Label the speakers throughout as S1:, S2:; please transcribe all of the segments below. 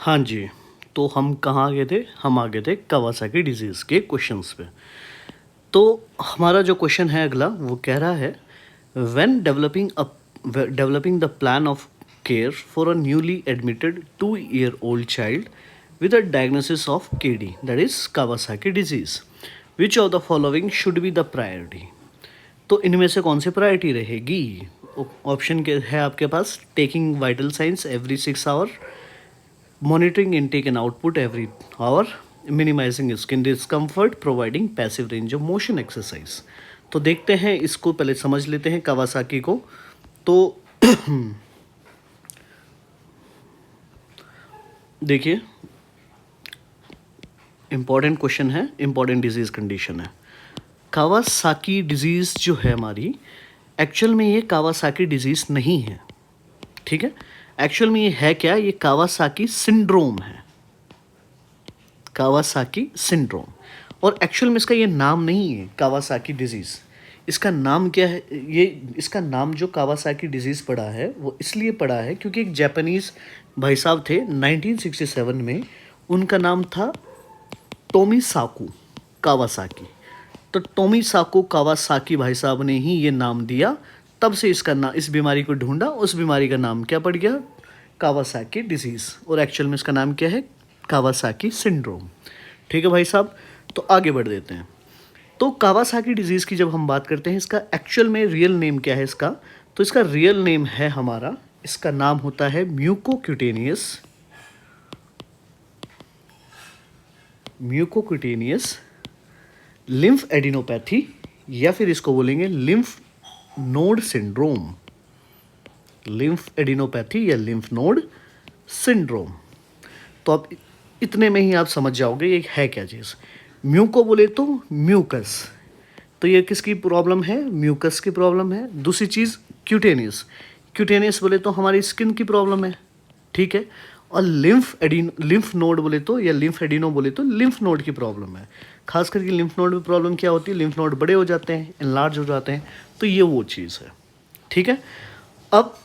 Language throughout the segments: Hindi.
S1: हाँ जी, तो हम कहाँ आ गए थे? हम आ गए थे कावासाकी डिज़ीज़ के क्वेश्चंस पे। तो हमारा जो क्वेश्चन है अगला वो कह रहा है when developing the plan of care for a newly admitted 2-year-old child with a diagnosis of KD that is Kawasaki disease, which of the following should be the priority. तो इनमें से कौन सी प्रायोरिटी रहेगी? ऑप्शन के है आपके पास taking vital signs every 6 hour, monitoring intake and output every hour, minimizing skin discomfort, providing passive range of motion exercise। तो देखते हैं, इसको पहले समझ लेते हैं कावासाकी को। तो देखिए, इम्पॉर्टेंट क्वेश्चन है, इम्पॉर्टेंट डिजीज़ कंडीशन है। कावासाकी डिजीज़ जो है हमारी, एक्चुअल में ये कावासाकी डिजीज़ नहीं है, ठीक है। एक्चुअल में ये है क्या? ये कावासाकी सिंड्रोम है, कावासाकी सिंड्रोम। और एक्चुअल में इसका ये नाम नहीं है कावासाकी डिजीज़। इसका नाम क्या है? ये इसका नाम जो कावासाकी डिजीज़ पड़ा है वो इसलिए पड़ा है क्योंकि एक जापानीज़ भाई साहब थे 1967 में, उनका नाम था टोमीसाकू कावासाकी। तो टोमीसाकू कावासाकी भाई साहब ने ही ये नाम दिया, तब से इसका नाम, इस बीमारी को ढूंढा, उस बीमारी का नाम क्या पड़ गया? Kawasaki disease. और एक्चुअल में इसका नाम क्या है? Kawasaki syndrome. ठीक है भाई साहब, तो आगे बढ़ देते हैं। तो कावासाकी डिजीज़ की जब हम बात करते हैं, इसका एक्चुअल में रियल नेम क्या है इसका? तो इसका रियल नेम है हमारा, इसका नाम होता है म्यूकोक्यूटेनियस लिम्फ एडिनोपैथी, या फिर इसको बोलेंगे lymph node syndrome, lymph adenopathy या लिम्फ नोड सिंड्रोम। तो आप इतने में ही आप समझ जाओगे ये है क्या चीज़। म्यूको बोले तो म्यूकस, तो ये किसकी प्रॉब्लम है? म्यूकस की प्रॉब्लम है। दूसरी चीज़ क्यूटेनियस बोले तो हमारी स्किन की प्रॉब्लम है, ठीक है। और लिम्फ नोड बोले तो, या लिम्फ एडिनो बोले तो लिम्फ नोड की प्रॉब्लम है। खास करके लिम्फ नोड में प्रॉब्लम क्या होती है? लिम्फ नोड बड़े हो जाते हैं, एनलार्ज हो जाते हैं, तो ये वो चीज़ है, ठीक है। अब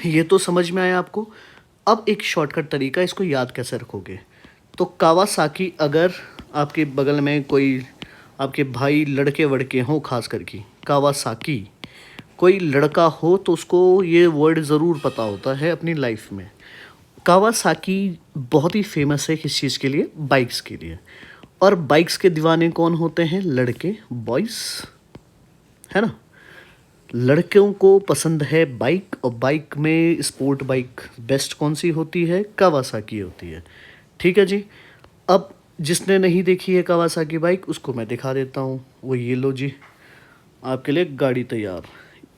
S1: ये तो समझ में आया आपको। अब एक शॉर्टकट तरीका, इसको याद कैसे रखोगे? तो कावासाकी, अगर आपके बगल में कोई आपके भाई लड़के वड़के हों, खास करके कावासाकी कोई लड़का हो, तो उसको ये वर्ड ज़रूर पता होता है अपनी लाइफ में। कावासाकी बहुत ही फेमस है किस चीज़ के लिए? बाइक्स के लिए। और बाइक्स के दीवाने कौन होते हैं? लड़के, बॉयज़, है ना। लड़कों को पसंद है बाइक, और बाइक में स्पोर्ट बाइक बेस्ट कौन सी होती है? कावासाकी होती है, ठीक है जी। अब जिसने नहीं देखी है कावासाकी बाइक, उसको मैं दिखा देता हूँ। वो ये लो जी, आपके लिए गाड़ी तैयार,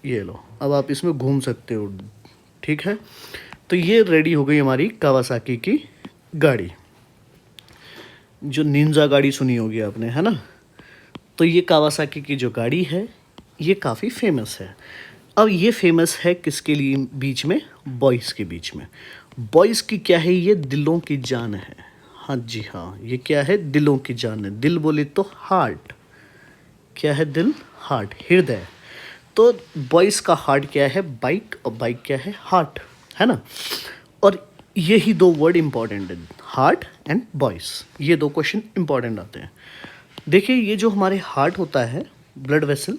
S1: ये लो, अब आप इसमें घूम सकते हो, ठीक है। तो ये रेडी हो गई हमारी कावासाकी की गाड़ी, जो निंजा गाड़ी सुनी होगी आपने, है ना। तो ये कावासाकी की जो गाड़ी है, ये काफ़ी फेमस है। अब ये फेमस है किसके लिए बीच में? बॉयज़ के बीच में। बॉयज़ की क्या है? ये दिलों की जान है। हाँ जी हाँ, ये क्या है? दिलों की जान है। दिल बोले तो हार्ट, क्या है? दिल, हार्ट, हृदय। तो बॉयज़ का हार्ट क्या है? बाइक, और बाइक क्या है? हार्ट, है ना। और यही दो वर्ड इंपॉर्टेंट है, हार्ट एंड बॉयज़। ये दो क्वेश्चन इंपॉर्टेंट आते हैं। देखिए, ये जो हमारे हार्ट होता है, ब्लड वेसल,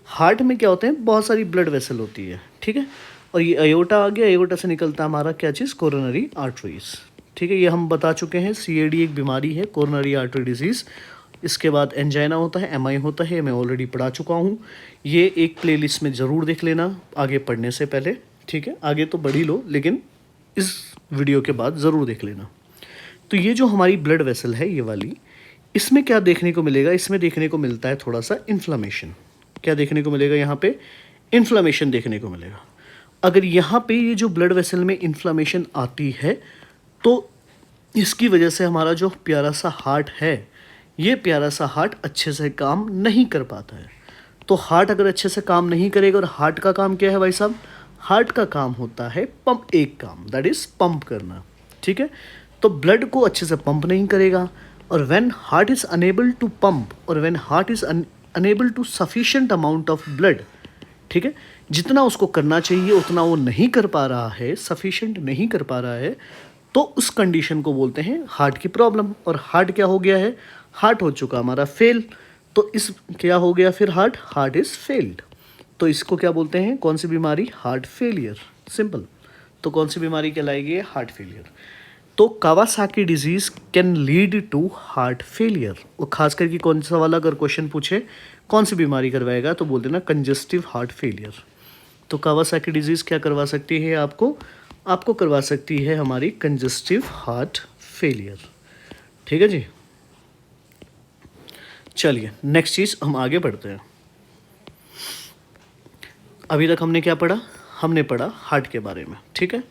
S1: हार्ट में क्या होते हैं? बहुत सारी ब्लड वेसल होती है, ठीक है। और ये अयोटा आ गया, अयोटा से निकलता है हमारा क्या चीज़? कोरोनरी आर्टरीज, ठीक है। ये हम बता चुके हैं, सीएडी एक बीमारी है, कोरोनरी आर्टरी डिजीज़। इसके बाद एंजाइना होता है, एमआई होता है, मैं ऑलरेडी पढ़ा चुका हूँ। ये एक प्लेलिस्ट में ज़रूर देख लेना आगे पढ़ने से पहले, ठीक है। आगे तो बढ़ ही लो, लेकिन इस वीडियो के बाद ज़रूर देख लेना। तो ये जो हमारी ब्लड वेसल है, ये वाली, इसमें क्या देखने को मिलेगा? इसमें देखने को मिलता है थोड़ा सा इन्फ्लामेशन। क्या देखने को मिलेगा यहाँ पे? इन्फ्लामेशन देखने को मिलेगा। अगर यहाँ पे ये जो ब्लड वेसल में इन्फ्लामेशन आती है, तो इसकी वजह से हमारा जो प्यारा सा हार्ट है, ये प्यारा सा हार्ट अच्छे से काम नहीं कर पाता है। तो हार्ट अगर अच्छे से काम नहीं करेगा, और हार्ट का काम क्या है भाई साहब? हार्ट का काम होता है पंप, एक काम, दैट इज़ पंप करना, ठीक है। तो ब्लड को अच्छे से पंप नहीं करेगा, और when heart is unable to pump, और when heart is unable to sufficient amount of blood, ठीक है, जितना उसको करना चाहिए उतना वो नहीं कर पा रहा है, सफिशिएंट नहीं कर पा रहा है, तो उस कंडीशन को बोलते हैं हार्ट की प्रॉब्लम। और हार्ट क्या हो गया है, हार्ट हो चुका हमारा फेल, तो इस क्या हो गया फिर, हार्ट इज़ फेल्ड। तो इसको क्या बोलते हैं, कौन सी बीमारी, हार्ट फेलियर, सिंपल। तो कौन सी बीमारी कहलाएगी, हार्ट फेलियर। तो Kawasaki disease can lead to heart failure. और खास करके कौन सा वाला अगर क्वेश्चन पूछे कौन सी बीमारी करवाएगा, तो बोल देना कंजेस्टिव हार्ट फेलियर। तो कावासाकी डिजीज क्या करवा सकती है आपको करवा सकती है हमारी कंजेस्टिव हार्ट फेलियर। ठीक है जी। चलिए नेक्स्ट चीज़ हम आगे बढ़ते हैं। अभी तक हमने क्या पढ़ा, हमने पढ़ा हार्ट के बारे में, ठीक है।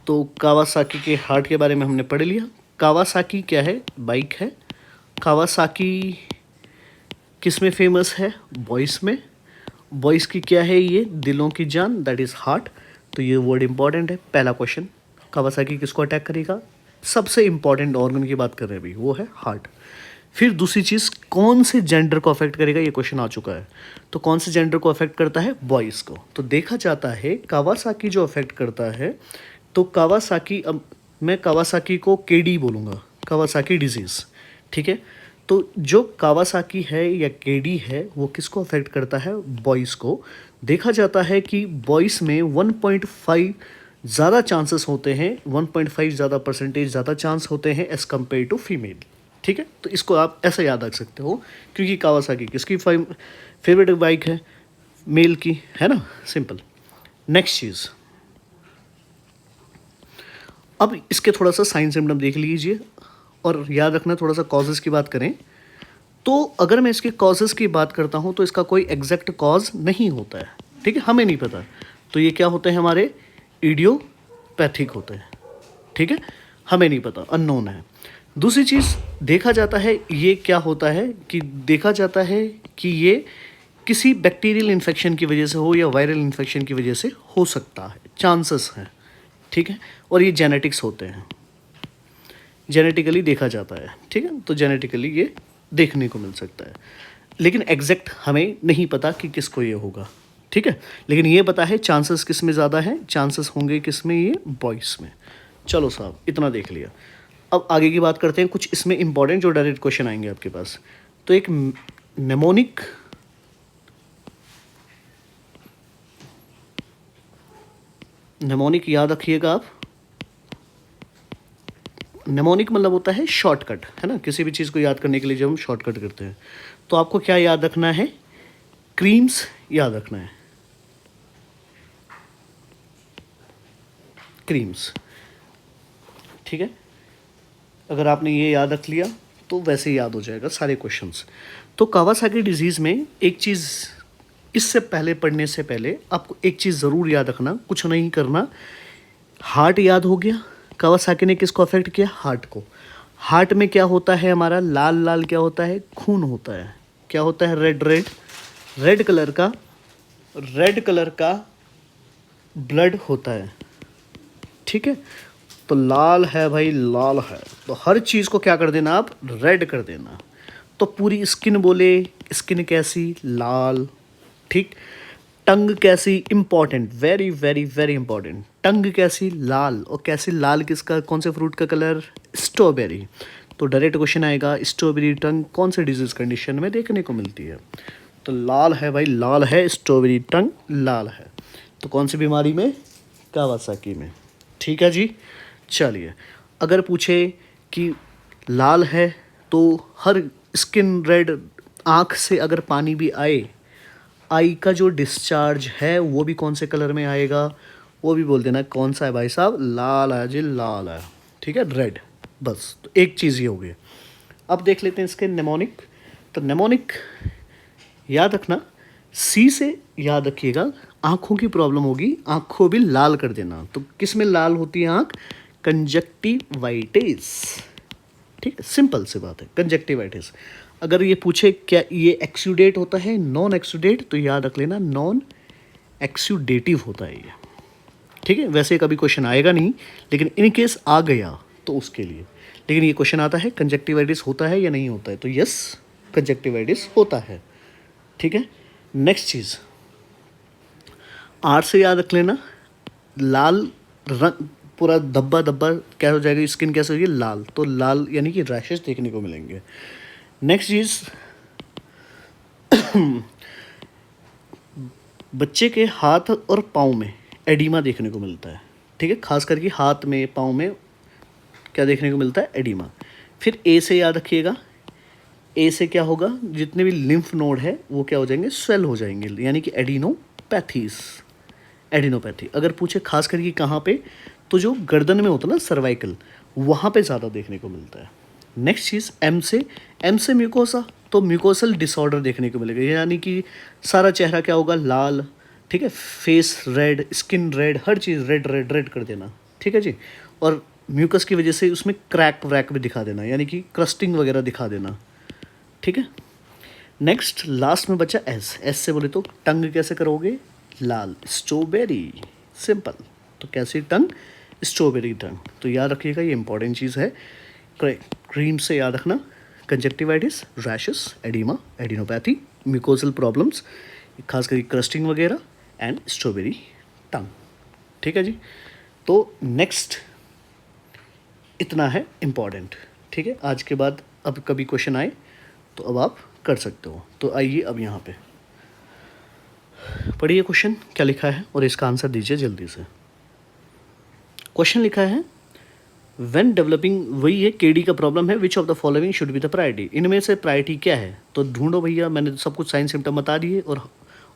S1: तो कावासाकी के हार्ट के बारे में हमने पढ़ लिया। कावासाकी क्या है, बाइक है। कावासाकी किस में फेमस है, बॉयज़ में। बॉयज़ की क्या है ये, दिलों की जान, दैट इज़ हार्ट। तो ये वर्ड इंपॉर्टेंट है। पहला क्वेश्चन, कावासाकी किसको अटैक करेगा, सबसे इंपॉर्टेंट ऑर्गन की बात कर रहे हैं अभी, वो है हार्ट। फिर दूसरी चीज़, कौन से जेंडर को अफेक्ट करेगा, ये क्वेश्चन आ चुका है। तो कौन से जेंडर को अफेक्ट करता है, बॉयज़ को। तो देखा जाता है कावासाकी जो अफेक्ट करता है, तो कावासाकी, अब मैं कावासाकी को केडी बोलूँगा, कावासाकी डिजीज़, ठीक है। तो जो कावासाकी है या केडी है वो किसको अफेक्ट करता है, बॉयज़ को। देखा जाता है कि बॉयज़ में 1.5 ज़्यादा चांसेस होते हैं, 1.5 ज़्यादा परसेंटेज ज़्यादा चांस होते हैं एज़ कम्पेयर टू फीमेल। ठीक है, तो इसको आप ऐसा याद रख सकते हो, क्योंकि कावासाकी किसकी फेवरेट बाइक है, मेल की, है ना, सिंपल। नेक्स्ट चीज़, अब इसके थोड़ा सा साइन सिम्टम देख लीजिए और याद रखना, थोड़ा सा कॉजेज़ की बात करें तो अगर मैं इसके कॉजेज़ की बात करता हूँ तो इसका कोई एग्जैक्ट कॉज नहीं होता है, ठीक है, हमें नहीं पता। तो ये क्या होते हैं, हमारे इडियोपैथिक होते हैं, ठीक है, हमें नहीं पता, अननोन है। दूसरी चीज़ देखा जाता है, ये क्या होता है कि देखा जाता है कि ये किसी बैक्टीरियल इन्फेक्शन की वजह से हो या वायरल इन्फेक्शन की वजह से हो सकता है, चांसेस हैं, ठीक है। और ये जेनेटिक्स होते हैं, जेनेटिकली देखा जाता है, ठीक है। तो जेनेटिकली ये देखने को मिल सकता है, लेकिन एग्जैक्ट हमें नहीं पता कि किसको ये होगा, ठीक है। लेकिन ये पता है चांसेस किस में ज़्यादा है, चांसेस होंगे किस में, ये बॉयज़ में। चलो साहब, इतना देख लिया। अब आगे की बात करते हैं, कुछ इसमें इंपॉर्टेंट जो डायरेक्ट क्वेश्चन आएंगे आपके पास। तो एक नेमोनिक याद रखिएगा आप। नेमोनिक मतलब होता है शॉर्टकट, है ना, किसी भी चीज़ को याद करने के लिए जब हम शॉर्टकट करते हैं। तो आपको क्या याद रखना है, क्रीम्स याद रखना है, क्रीम्स, ठीक है। अगर आपने ये याद रख लिया तो वैसे ही याद हो जाएगा सारे क्वेश्चंस। तो कावासाकी डिजीज़ में एक चीज़, इससे पहले पढ़ने से पहले आपको एक चीज़ ज़रूर याद रखना, कुछ नहीं करना, हार्ट याद हो गया, कावासाकी ने किसको अफेक्ट किया, हार्ट को। हार्ट में क्या होता है हमारा, लाल लाल क्या होता है, खून होता है, क्या होता है, रेड रेड, रेड कलर का ब्लड होता है, ठीक है। तो लाल है भाई, लाल है, तो हर चीज़ को क्या कर देना आप, रेड कर देना। तो पूरी स्किन बोले, स्किन कैसी, लाल, ठीक। टंग कैसी, important, very very very important, tongue कैसी, लाल। और कैसी लाल, किसका, कौन से फ्रूट का कलर, स्ट्रॉबेरी। तो डायरेक्ट क्वेश्चन आएगा, स्ट्रॉबेरी टंग कौन से डिजीज़ कंडीशन में देखने को मिलती है। तो लाल है भाई, लाल है, स्ट्रॉबेरी टंग लाल है। तो कौन सी बीमारी में, कावासाकी में, ठीक है जी। चलिए, अगर पूछे कि लाल है तो हर स्किन रेड, आँख से अगर पानी भी आए, आई का जो डिस्चार्ज है वो भी कौन से कलर में आएगा, वो भी बोल देना कौन सा है भाई साहब, लाल है जी, लाल है, ठीक है, रेड। बस, तो एक चीज़ ये हो गई। अब देख लेते हैं इसके नेमोनिक। तो नेमोनिक याद रखना, सी से याद रखिएगा, आँखों की प्रॉब्लम होगी, आँखों भी लाल कर देना। तो किस में लाल होती है आँख, कंजक्टिवाइटिस, ठीक है, सिंपल सी बात है, कंजक्टिवाइटिस। अगर ये पूछे क्या ये एक्सुडेट होता है, नॉन एक्सुडेट, तो याद रख लेना नॉन एक्सुडेटिव होता है ये, ठीक है। वैसे कभी क्वेश्चन आएगा नहीं, लेकिन इन केस आ गया तो उसके लिए। लेकिन ये क्वेश्चन आता है कंजक्टिवाइटिस होता है या नहीं होता है, तो यस, कंजक्टिवाइटिस होता है, ठीक है। नेक्स्ट चीज़, आर से याद रख लेना, लाल रंग, पूरा धब्बा धब्बा क्या हो जाएगा, स्किन कैसे होगी, लाल, तो लाल यानी कि रैशेस देखने को मिलेंगे। नेक्स्ट चीज़, बच्चे के हाथ और पाँव में एडिमा देखने को मिलता है, ठीक है, खास करके हाथ में पाँव में क्या देखने को मिलता है, एडिमा। फिर ए से याद रखिएगा, ए से क्या होगा, जितने भी लिम्फ नोड है वो क्या हो जाएंगे, स्वेल हो जाएंगे, यानी कि एडिनोपैथीज, एडिनोपैथी। अगर पूछे खास करके कहाँ पे, तो जो गर्दन में होता है ना, सर्वाइकल, वहाँ पे ज़्यादा देखने को मिलता है। नेक्स्ट चीज़, एम से म्यूकोसा, तो म्यूकोसल डिसऑर्डर देखने को मिलेगा, यानी कि सारा चेहरा क्या होगा, लाल, ठीक है, फेस रेड, स्किन रेड, हर चीज़ रेड रेड रेड कर देना, ठीक है जी। और म्यूकस की वजह से उसमें क्रैक वैक भी दिखा देना, यानी कि क्रस्टिंग वगैरह दिखा देना, ठीक है। नेक्स्ट लास्ट में बचा एस से बोले तो टंग कैसे करोगे, लाल, स्ट्रॉबेरी, सिंपल। तो कैसी टंग, स्ट्रॉबेरी टंग। तो याद रखिएगा, ये इंपॉर्टेंट चीज़ है, क्रीम से याद रखना, conjunctivitis, rashes, oedema, adenopathy, mucosal problems, खास करके क्रस्टिंग वगैरह, एंड स्ट्रॉबेरी टंग, ठीक है जी। तो नेक्स्ट इतना है इम्पॉर्टेंट, ठीक है। आज के बाद अब कभी क्वेश्चन आए तो अब आप कर सकते हो। तो आइए अब यहाँ पे पढ़िए क्वेश्चन क्या लिखा है और इसका आंसर दीजिए जल्दी से। क्वेश्चन लिखा है, व्हेन डेवलपिंग, वही है केडी का प्रॉब्लम है, which of the following should be the priority, इनमें से प्रायोरिटी क्या है, तो ढूंढो भैया। मैंने सब कुछ साइन सिम्टम बता दिए और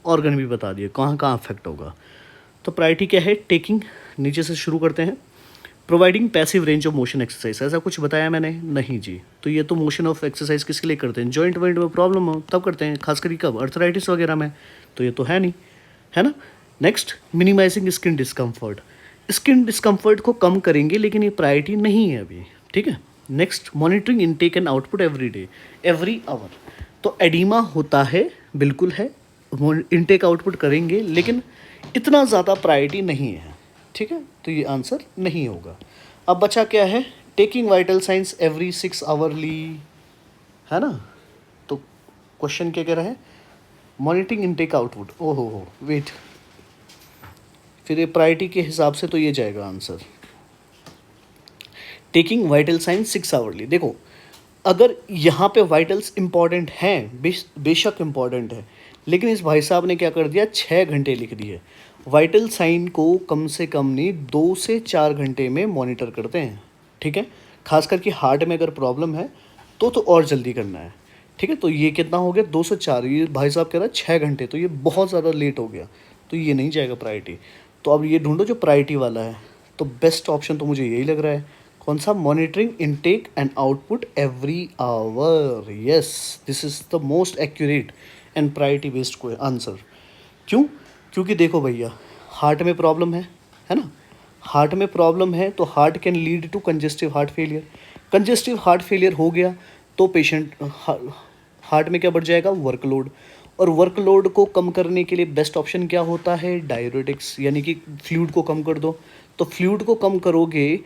S1: ऑर्गन भी बता दिए कहाँ कहाँ अफेक्ट होगा। तो प्रायोरिटी क्या है, टेकिंग, नीचे से शुरू करते हैं, providing passive range of motion exercise, ऐसा कुछ बताया मैंने, नहीं जी। तो ये तो मोशन ऑफ एक्सरसाइज किसके लिए करते हैं, जॉइंट वॉइंट में प्रॉब्लम हो तब करते हैं, खास करके कब, अर्थराइटिस वगैरह में, तो ये तो है नहीं, है ना। Next, minimising skin discomfort, skin discomfort को कम करेंगे, लेकिन ये प्रायोरिटी नहीं है अभी, ठीक है। Next, monitoring intake and output every day, every hour, तो एडिमा होता है, बिल्कुल है, इनटेक आउटपुट करेंगे, लेकिन इतना ज़्यादा प्रायोरिटी नहीं है, ठीक है। तो ये आंसर नहीं होगा। अब बचा क्या है, taking vital signs every 6 hourly, है ना। तो क्वेश्चन क्या कह रहा है, मॉनिटरिंग इनटेक आउटपुट, ओहो हो वेट, फिर ये प्रायोरिटी के हिसाब से तो ये जाएगा answer, taking vital science 6 hourly. देखो, अगर यहाँ पे वाइटल्स इंपॉर्टेंट हैं, बेशक इंपॉर्टेंट है, लेकिन इस भाई साहब ने क्या कर दिया, 6 घंटे लिख दिए। वाइटल साइन को कम से कम नहीं 2 से 4 घंटे में मॉनिटर करते हैं, ठीक है। खास करके हार्ट में अगर प्रॉब्लम है तो और जल्दी करना है, ठीक है। तो ये कितना हो गया, 2 से 4, ये भाई साहब कह रहा है 6 घंटे, तो ये बहुत ज़्यादा लेट हो गया, तो ये नहीं जाएगा प्रायोरिटी। तो अब ये ढूंढो जो प्रायोरिटी वाला है, तो बेस्ट ऑप्शन तो मुझे यही लग रहा है, कौन सा, monitoring intake and output every hour, yes, this is the most accurate and priority based answer. क्यों, क्योंकि देखो भैया, हार्ट में प्रॉब्लम है ना, हार्ट में प्रॉब्लम है तो heart can lead to congestive heart failure, congestive heart failure हो गया तो पेशेंट हार्ट में क्या बढ़ जाएगा, वर्कलोड, और वर्कलोड को कम करने के लिए बेस्ट ऑप्शन क्या होता है, डाययूरेटिक्स, यानी कि फ्लूइड को कम कर दो। तो फ्लूइड को कम करोगे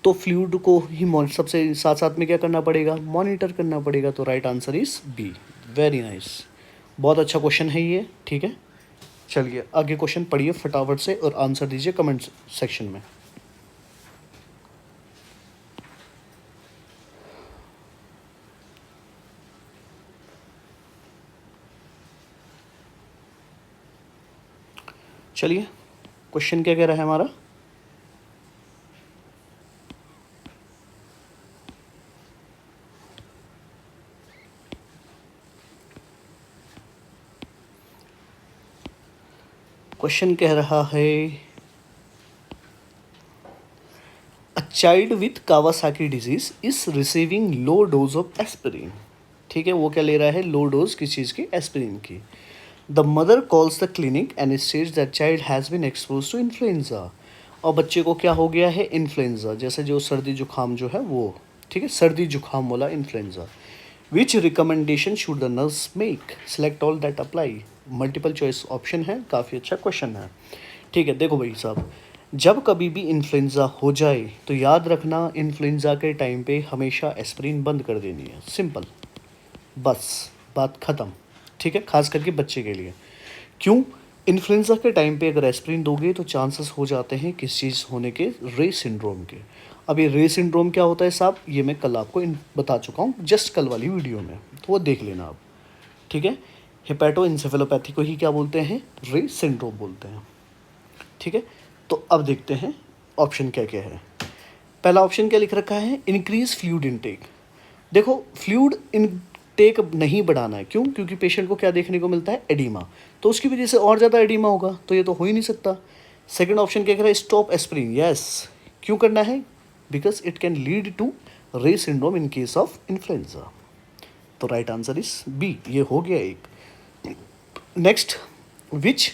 S1: तो फ्लूइड को ही सबसे साथ साथ में क्या करना पड़ेगा, मॉनिटर करना पड़ेगा। तो right answer is B, very nice, बहुत अच्छा क्वेश्चन है ये, ठीक है। चलिए आगे क्वेश्चन पढ़िए फटाफट से और आंसर दीजिए कमेंट सेक्शन में। चलिए क्वेश्चन क्या कह रहा है हमारा, क्वेश्चन कह रहा है, a child with Kawasaki disease is receiving low dose of aspirin, ठीक है। वो क्या ले रहा है, लो डोज किस चीज़ की, एस्पिरिन की। The mother calls the clinic and states that child has been expose to influenza, और बच्चे को क्या हो गया है, इन्फ्लुएंजा, जैसे जो सर्दी जुकाम जो है वो, ठीक है, सर्दी जुकाम वाला influenza. Which recommendation should the nurse make, select all that apply, multiple choice option है, काफ़ी अच्छा क्वेश्चन है, ठीक है। देखो भाई साहब, जब कभी भी इन्फ्लुएंजा हो जाए तो याद रखना, इन्फ्लुएंजा के टाइम पे हमेशा एस्पिरिन बंद कर देनी है, सिंपल, बस बात ख़त्म, ठीक है, खास करके बच्चे के लिए। क्यों, इन्फ्लुएंजा के टाइम पे अगर एस्पिरिन दोगे तो चांसेस हो जाते हैं किस चीज़ होने के, रे सिंड्रोम के। अब ये रे सिंड्रोम क्या होता है साहब, ये मैं कल आपको बता चुका हूँ, जस्ट कल वाली वीडियो में, तो वो देख लेना आप, ठीक है। हेपेटोइंसेफेलोपैथी को ही क्या बोलते हैं, रे सिंड्रोम बोलते हैं, ठीक है। तो अब देखते हैं ऑप्शन क्या क्या है। पहला ऑप्शन क्या लिख रखा है, इंक्रीज फ्लूइड इनटेक। देखो फ्लूइड इनटेक नहीं बढ़ाना है, क्यों, क्योंकि पेशेंट को क्या देखने को मिलता है, एडिमा, तो उसकी वजह से और ज़्यादा एडिमा होगा, तो ये तो हो ही नहीं सकता। सेकंड ऑप्शन क्या कह रहा है, स्टॉप एस्पिरिन, यस, क्यों करना है, because it can lead to Reye syndrome in case of influenza. तो राइट आंसर इज बी, ये हो गया एक। Next, which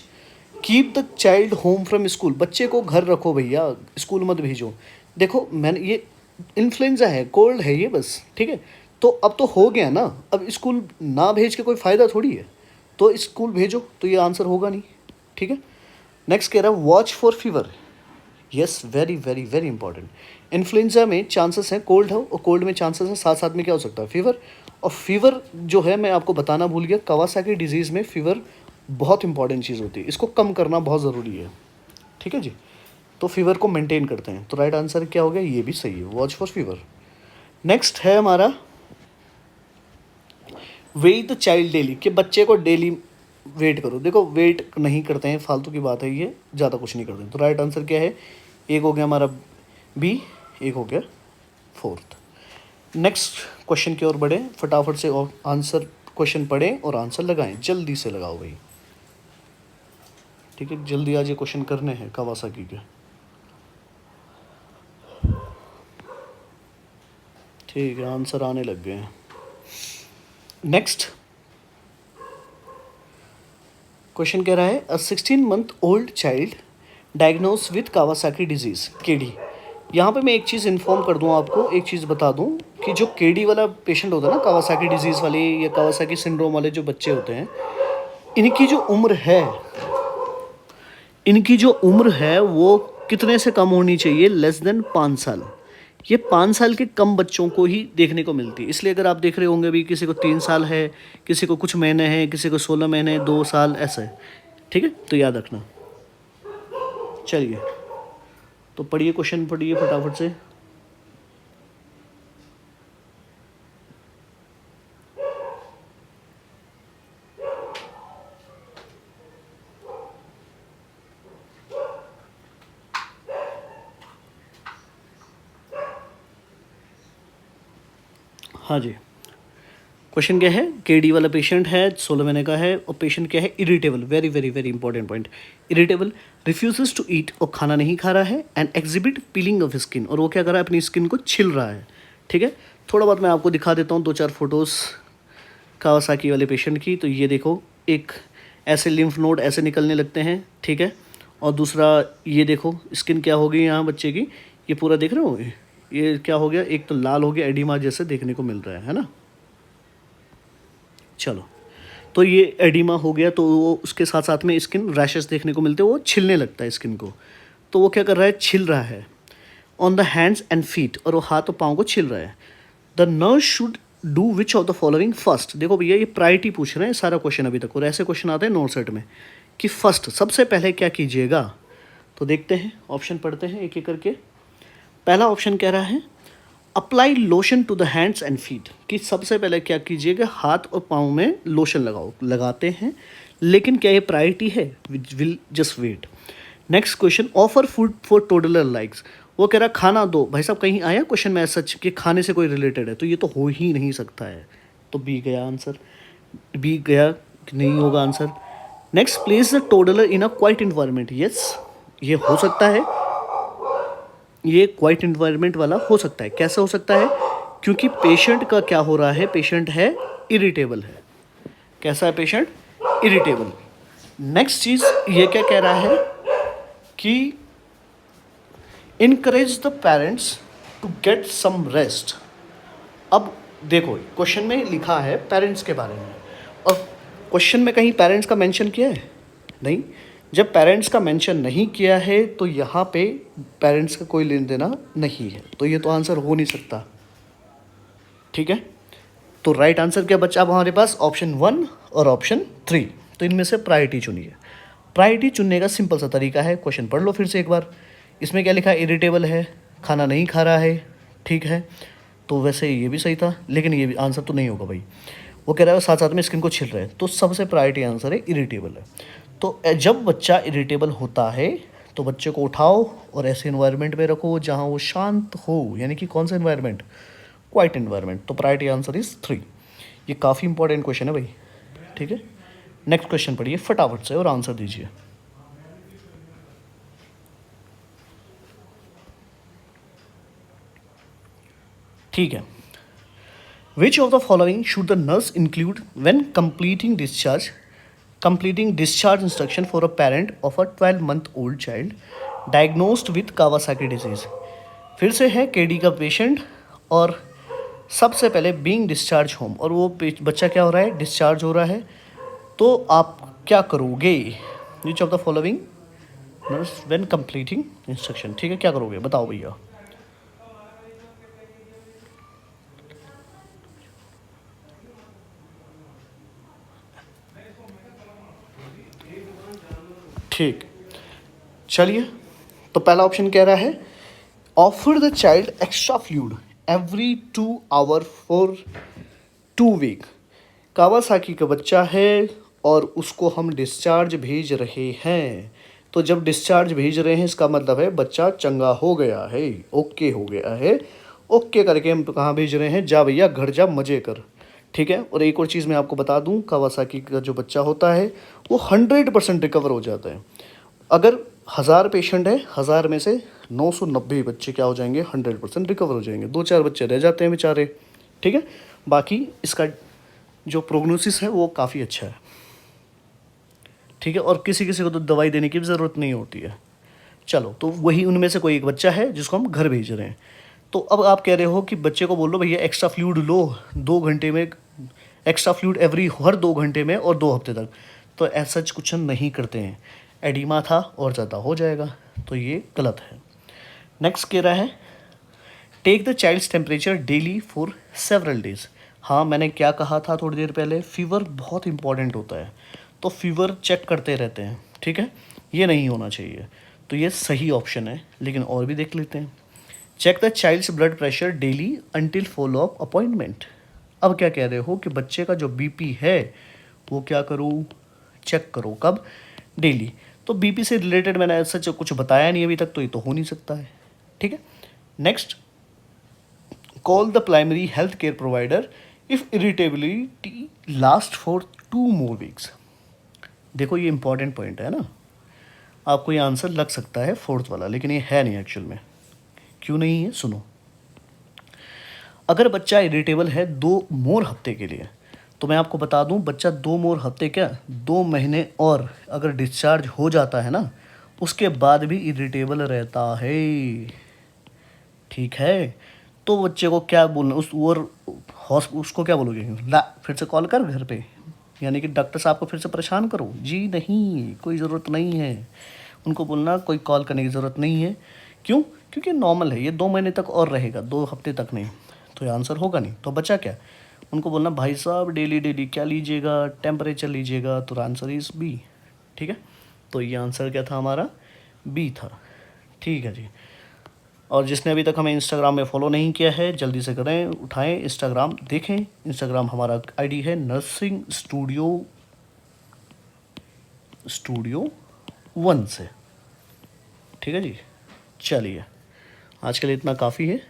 S1: keep the child home from school, बच्चे को घर रखो भैया, स्कूल मत भेजो। देखो मैंने ये इन्फ्लुएंजा है, कोल्ड है ये बस, ठीक है, तो अब तो हो गया ना, अब स्कूल ना भेज के कोई फ़ायदा थोड़ी है, तो स्कूल भेजो, तो ये आंसर होगा नहीं, ठीक है। नेक्स्ट कह रहा है watch for fever, yes, very very very important. Influenza में चांसेस हैं कोल्ड हो, और कोल्ड में चांसेस हैं साथ साथ में क्या हो सकता है, फीवर। और फीवर जो है मैं आपको बताना भूल गया, कावासाकी डिजीज़ में फीवर बहुत इंपॉर्टेंट चीज़ होती है, इसको कम करना बहुत ज़रूरी है, ठीक है जी। तो फीवर को मेंटेन करते हैं, तो राइट आंसर क्या हो गया, ये भी सही है, वॉच फॉर फीवर। नेक्स्ट है हमारा वेट द चाइल्ड डेली, कि बच्चे को डेली वेट करो। देखो वेट नहीं करते हैं, फालतू की बात है ये, ज़्यादा कुछ नहीं करते हैं, तो राइट आंसर क्या है, एक हो गया हमारा बी, एक हो गया फोर्थ। नेक्स्ट क्वेश्चन की ओर बढ़े, फटाफट से आंसर क्वेश्चन पढ़ें और आंसर लगाएं, जल्दी से लगाओ भाई, ठीक है, जल्दी आज ये क्वेश्चन करने हैं कावासाकी के, ठीक है, आंसर आने लग गए हैं। नेक्स्ट क्वेश्चन कह रहा है, अ 16 month old child diagnose with Kawasaki disease, KD. यहाँ पे मैं एक चीज़ इन्फॉर्म कर दूँ आपको, एक चीज़ बता दूँ कि जो केडी वाला पेशेंट होता है ना, कावासाकी डिजीज़ वाले या कावासाकी सिंड्रोम वाले जो बच्चे होते हैं, इनकी जो उम्र है, इनकी जो उम्र है वो कितने से कम होनी चाहिए, लेस देन 5 साल। ये 5 साल के कम बच्चों को ही देखने को मिलती है, इसलिए अगर आप देख रहे होंगे भी किसी को 3 साल है, किसी को कुछ महीने हैं, किसी को 16 महीने, 2 साल, ऐसा है, ठीक है, तो याद रखना। चलिए तो पढ़िए, क्वेश्चन पढ़िए फटाफट से। हाँ जी, क्वेश्चन क्या है, केडी वाला पेशेंट है, 16 महीने का है, और पेशेंट क्या है, irritable, very very very important point, irritable, refuses to eat, और खाना नहीं खा रहा है, and exhibit peeling of skin, और वो क्या कर रहा है, अपनी स्किन को छिल रहा है, ठीक है। थोड़ा बहुत मैं आपको दिखा देता हूँ, 2-4 फोटोज़ कावासाकी वाले पेशेंट की, तो ये देखो, एक ऐसे लिम्फ नोड ऐसे निकलने लगते हैं, ठीक है, और दूसरा ये देखो स्किन क्या हो गई यहाँ बच्चे की, ये पूरा देख रहे हो, ये क्या हो गया, एक तो लाल हो गया, एडिमा जैसे देखने को मिल रहा है ना। चलो, तो ये एडिमा हो गया, तो वो उसके साथ साथ में स्किन रैशेस देखने को मिलते हैं, वो छिलने लगता है स्किन को, तो वो क्या कर रहा है, छिल रहा है on the hands and feet, और वो हाथ और पाँव को छिल रहा है। The nurse should do which of the following first. देखो भैया ये प्रायोरिटी पूछ रहे हैं सारा क्वेश्चन अभी तक, और ऐसे क्वेश्चन आते हैं नोट सेट में कि फर्स्ट सबसे पहले क्या कीजिएगा, तो देखते हैं ऑप्शन पढ़ते हैं एक एक करके। पहला ऑप्शन कह रहा है apply lotion to the hands and feet, कि सबसे पहले क्या कीजिएगा, हाथ और पाँव में लोशन लगाओ, लगाते हैं, लेकिन क्या ये प्रायोरिटी है, will just wait. Next question, offer food for toddler likes, वो कह रहा खाना दो। भाई साहब कहीं आया क्वेश्चन में सच कि खाने से कोई रिलेटेड है, तो ये तो हो ही नहीं सकता है, तो बी गया आंसर, बी गया, नहीं होगा answer. Next, place the toddler in a quite environment, yes, ये हो सकता है, ये क्वाइट इन्वायरमेंट वाला हो सकता है। कैसे हो सकता है, क्योंकि पेशेंट का क्या हो रहा है, पेशेंट है इरिटेबल है। कैसा है पेशेंट, इरिटेबल। नेक्स्ट चीज़ ये क्या कह रहा है कि encourage the parents to get some rest. अब देखो क्वेश्चन में लिखा है पेरेंट्स के बारे में, और क्वेश्चन में कहीं पेरेंट्स का मेंशन किया है नहीं। जब पेरेंट्स का मेंशन नहीं किया है तो यहाँ पे पेरेंट्स का कोई लेन देना नहीं है, तो ये तो आंसर हो नहीं सकता, ठीक है। तो राइट आंसर क्या बचा अब हमारे पास, ऑप्शन 1 और ऑप्शन 3, तो इनमें से प्रायोरिटी चुनिए। प्रायोरिटी चुनने का सिंपल सा तरीका है, क्वेश्चन पढ़ लो फिर से एक बार। इसमें क्या लिखा है, इरिटेबल है, खाना नहीं खा रहा है, ठीक है। तो वैसे ये भी सही था, लेकिन ये भी आंसर तो नहीं होगा भाई। वो कह रहा है साथ साथ में स्किन को छिल रहे हैं, तो सबसे प्रायोरिटी आंसर है इरिटेबल है। तो जब बच्चा इरिटेबल होता है तो बच्चे को उठाओ और ऐसे इन्वायरमेंट में रखो जहाँ वो शांत हो, यानी कि कौन सा इन्वायरमेंट, क्वाइट इन्वायरमेंट। तो प्रायोरिटी आंसर इज 3। ये काफ़ी इंपॉर्टेंट क्वेश्चन है भाई, ठीक है। नेक्स्ट क्वेश्चन पढ़िए फटाफट से और आंसर दीजिए। ठीक है। Which of the following should the nurse include when completing discharge instruction for a parent of a 12-month-old child diagnosed with Kawasaki disease। फिर से है केडी का पेशेंट और सबसे पहले बीइंग डिस्चार्ज होम, और वो बच्चा क्या हो रहा है, डिस्चार्ज हो रहा है। तो आप क्या करोगे, which of the following nurse when completing instruction, ठीक है, क्या करोगे बताओ भैया। ठीक, चलिए। तो पहला ऑप्शन कह रहा है offer the child extra fluid every 2 hour for 2 week. Kawasaki का बच्चा है और उसको हम डिस्चार्ज भेज रहे हैं। तो जब डिस्चार्ज भेज रहे हैं इसका मतलब है बच्चा चंगा हो गया है, ओके हो गया है। ओके करके हम कहाँ भेज रहे हैं, जा भैया घर जा मज़े कर, ठीक है। और एक और चीज़ मैं आपको बता दूं, कावासाकी का जो बच्चा होता है वो 100% रिकवर हो जाता है। अगर 1000 पेशेंट है, 1000 में से 990 बच्चे क्या हो जाएंगे, 100% रिकवर हो जाएंगे। 2-4 बच्चे रह जाते हैं बेचारे, ठीक है। बाकी इसका जो प्रोग्नोसिस है वो काफ़ी अच्छा है, ठीक है। और किसी किसी को तो दवाई देने की भी ज़रूरत नहीं होती है। चलो, तो वही उनमें से कोई एक बच्चा है जिसको हम घर भेज रहे हैं। तो अब आप कह रहे हो कि बच्चे को बोलो भैया एक्स्ट्रा फ्लूइड लो 2 घंटे में, एक्स्ट्रा फ्लूइड हर 2 घंटे में और 2 हफ्ते तक। तो ऐसा कुछ नहीं करते हैं, एडिमा था और ज़्यादा हो जाएगा, तो ये गलत है। नेक्स्ट कह रहा है take the child's temperature daily for several days. हाँ, मैंने क्या कहा था थोड़ी देर पहले, फीवर बहुत इंपॉर्टेंट होता है, तो फीवर चेक करते रहते हैं, ठीक है। ये नहीं होना चाहिए, तो ये सही ऑप्शन है। लेकिन और भी देख लेते हैं। Check the child's blood pressure daily until follow up appointment. अब क्या कह रहे हो कि बच्चे का जो बीपी है वो क्या करूँ, चेक करो कब, डेली। तो बीपी से रिलेटेड मैंने ऐसा कुछ बताया नहीं अभी तक, तो ये तो हो नहीं सकता है, ठीक है। Next, call the primary health care provider if irritability last for 2 more weeks। देखो ये इंपॉर्टेंट पॉइंट है ना, आपको ये आंसर लग सकता है 4th वाला, लेकिन ये है नहीं एक्चुअल में। क्यों नहीं है, सुनो। अगर बच्चा इरिटेबल है 2 more हफ्ते के लिए, तो मैं आपको बता दूं बच्चा 2 more हफ्ते क्या 2 महीने और अगर डिस्चार्ज हो जाता है ना, उसके बाद भी इरिटेबल रहता है, ठीक है। तो बच्चे को क्या बोलना, उसको क्या बोलोगे, ला फिर से कॉल कर घर पे, यानी कि डॉक्टर साहब को फिर से परेशान करो, जी नहीं, कोई ज़रूरत नहीं है। उनको बोलना कोई कॉल करने की ज़रूरत नहीं है। क्यों, क्योंकि नॉर्मल है, ये 2 महीने तक और रहेगा, 2 हफ्ते तक नहीं, तो ये आंसर होगा नहीं। तो बचा क्या, उनको बोलना भाई साहब डेली डेली क्या लीजिएगा, टेम्परेचर लीजिएगा, तो आंसर इज़ बी, ठीक है। तो ये आंसर क्या था हमारा, बी था, ठीक है जी। और जिसने अभी तक हमें इंस्टाग्राम में फॉलो नहीं किया है जल्दी से करें, उठाएं इंस्टाग्राम, देखें इंस्टाग्राम हमारा आईडी है नर्सिंग स्टूडियो 1 से, ठीक है जी। चलिए, आज के लिए इतना काफ़ी है।